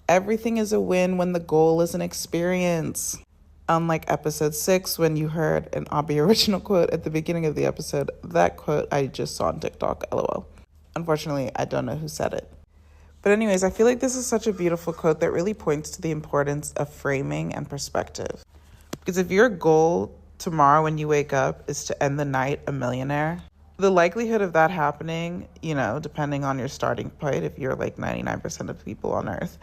Everything is a win when the goal is an experience. Unlike episode 6, when you heard an Abby original quote at the beginning of the episode, that quote I just saw on TikTok, lol. Unfortunately, I don't know who said it. But anyways, I feel like this is such a beautiful quote that really points to the importance of framing and perspective. Because if your goal tomorrow when you wake up is to end the night a millionaire, the likelihood of that happening, depending on your starting point, if you're like 99% of people on earth,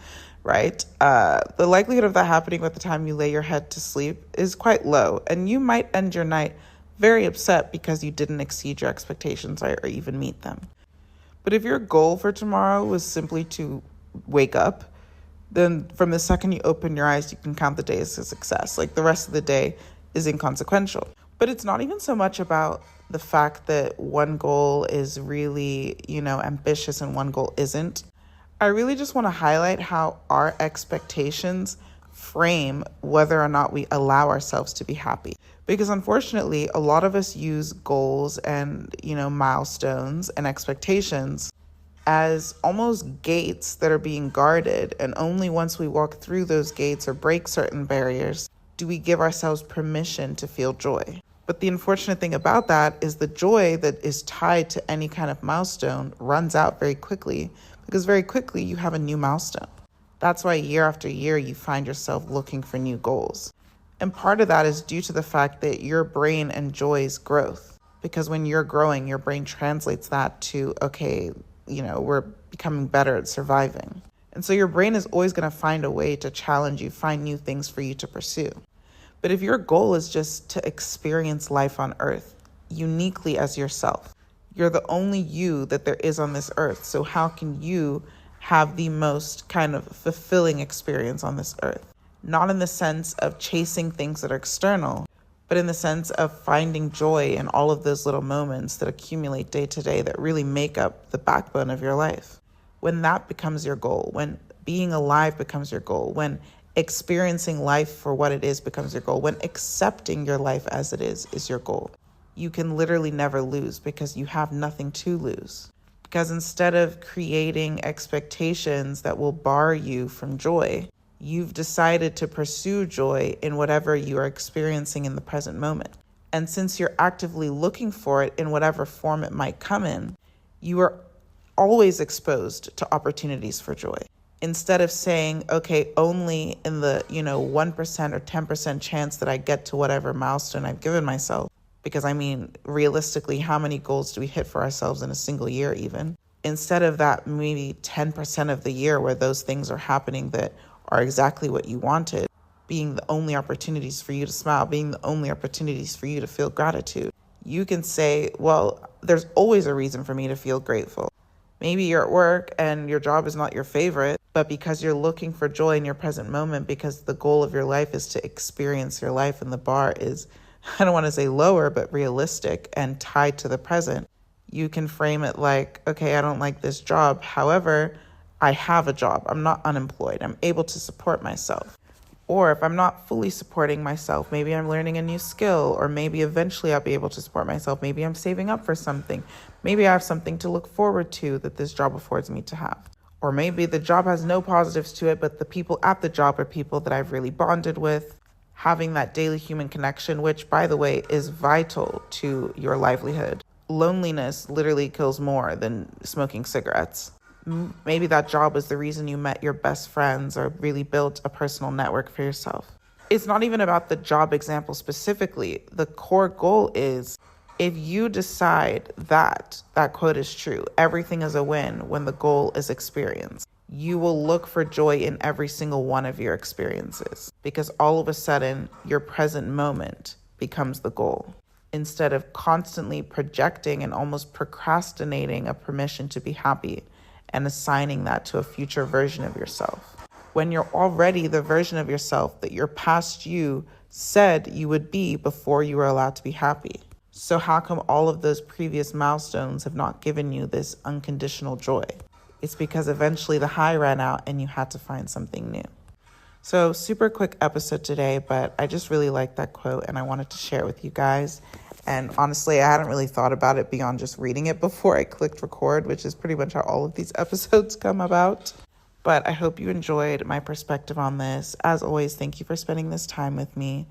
right? The likelihood of that happening by the time you lay your head to sleep is quite low. And you might end your night very upset because you didn't exceed your expectations or even meet them. But if your goal for tomorrow was simply to wake up, then from the second you open your eyes, you can count the day as a success. Like the rest of the day is inconsequential. But it's not even so much about the fact that one goal is really, ambitious and one goal isn't. I really just want to highlight how our expectations frame whether or not we allow ourselves to be happy. Because unfortunately, a lot of us use goals and, milestones and expectations as almost gates that are being guarded. And only once we walk through those gates or break certain barriers do we give ourselves permission to feel joy. But the unfortunate thing about that is the joy that is tied to any kind of milestone runs out very quickly, because very quickly you have a new milestone. That's why year after year you find yourself looking for new goals. And part of that is due to the fact that your brain enjoys growth, because when you're growing, your brain translates that to, okay, we're becoming better at surviving. And so your brain is always going to find a way to challenge you, find new things for you to pursue. But if your goal is just to experience life on earth uniquely as yourself, you're the only you that there is on this earth. So how can you have the most kind of fulfilling experience on this earth? Not in the sense of chasing things that are external, but in the sense of finding joy in all of those little moments that accumulate day to day that really make up the backbone of your life. When that becomes your goal, when being alive becomes your goal, when experiencing life for what it is becomes your goal, when accepting your life as it is your goal, you can literally never lose because you have nothing to lose. Because instead of creating expectations that will bar you from joy, you've decided to pursue joy in whatever you are experiencing in the present moment. And since you're actively looking for it in whatever form it might come in, you are always exposed to opportunities for joy. Instead of saying, okay, only in the, 1% or 10% chance that I get to whatever milestone I've given myself. Because realistically, how many goals do we hit for ourselves in a single year even? Instead of that, maybe 10% of the year where those things are happening that are exactly what you wanted, being the only opportunities for you to smile, being the only opportunities for you to feel gratitude. You can say, well, there's always a reason for me to feel grateful. Maybe you're at work and your job is not your favorite, but because you're looking for joy in your present moment, because the goal of your life is to experience your life and the bar is, I don't want to say lower, but realistic and tied to the present, you can frame it like, okay, I don't like this job. However, I have a job. I'm not unemployed. I'm able to support myself. Or if I'm not fully supporting myself, maybe I'm learning a new skill, or maybe eventually I'll be able to support myself. Maybe I'm saving up for something. Maybe I have something to look forward to that this job affords me to have. Or maybe the job has no positives to it, but the people at the job are people that I've really bonded with. Having that daily human connection, which, by the way, is vital to your livelihood. Loneliness literally kills more than smoking cigarettes. Maybe that job is the reason you met your best friends or really built a personal network for yourself. It's not even about the job example specifically. The core goal is, if you decide that quote is true, everything is a win when the goal is experience, you will look for joy in every single one of your experiences, because all of a sudden your present moment becomes the goal. Instead of constantly projecting and almost procrastinating a permission to be happy and assigning that to a future version of yourself, when you're already the version of yourself that your past you said you would be before you were allowed to be happy. So how come all of those previous milestones have not given you this unconditional joy? It's because eventually the high ran out and you had to find something new. So super quick episode today, but I just really liked that quote and I wanted to share it with you guys. And honestly, I hadn't really thought about it beyond just reading it before I clicked record, which is pretty much how all of these episodes come about. But I hope you enjoyed my perspective on this. As always, thank you for spending this time with me.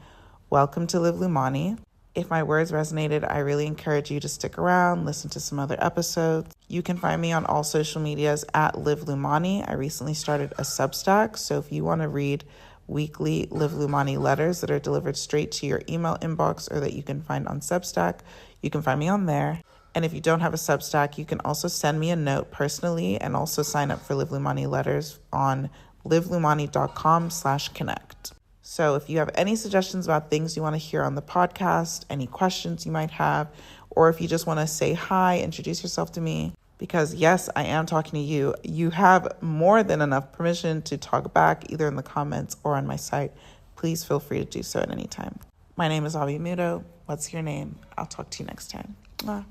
Welcome to Live Lumani. If my words resonated, I really encourage you to stick around, listen to some other episodes. You can find me on all social medias at Live Lumani. I recently started a substack, so if you want to read weekly Live Lumani letters that are delivered straight to your email inbox or that you can find on Substack, you can find me on there. And if you don't have a Substack, you can also send me a note personally and also sign up for Live Lumani letters on livelumani.com/connect. So if you have any suggestions about things you want to hear on the podcast, any questions you might have, or if you just want to say hi, introduce yourself to me, because yes, I am talking to you. You have more than enough permission to talk back either in the comments or on my site. Please feel free to do so at any time. My name is Avi Muto. What's your name? I'll talk to you next time. Mwah.